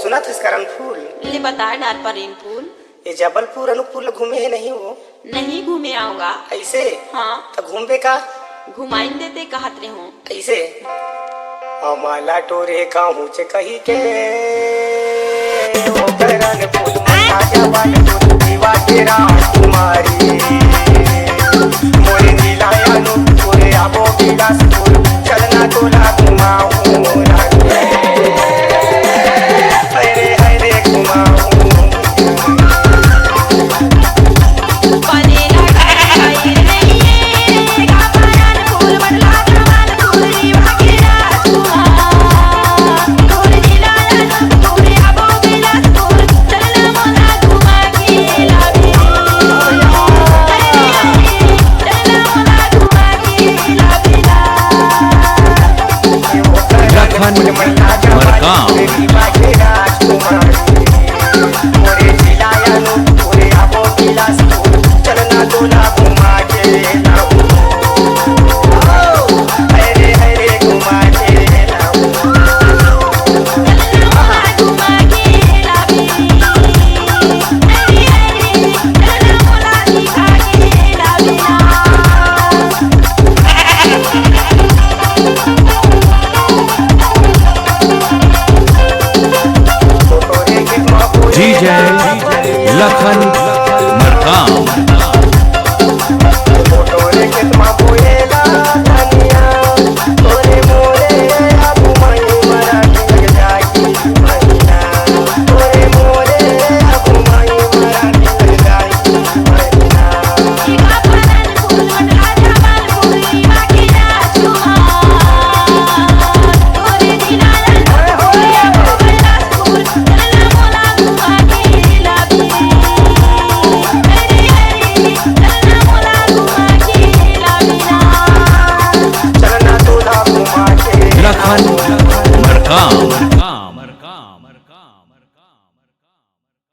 सुना था करण फूल ले बताए नार परीन फूल। ये जबलपुर अनुपुर घूमे है नहीं वो? नहीं घूमे आऊंगा। ऐसे? हाँ तो घूमे का घुमाइन देते कहत रहे हो ऐसे हमाला टोरे कहूँ चे कही के ओ करण फूल मता जबलपुर दीवा के राजकुमारी मोरे नीलाया नो तोरे आबो बिलासपुर चलना तोला घुमाऊं लखन मरकाम लखन मरकाम।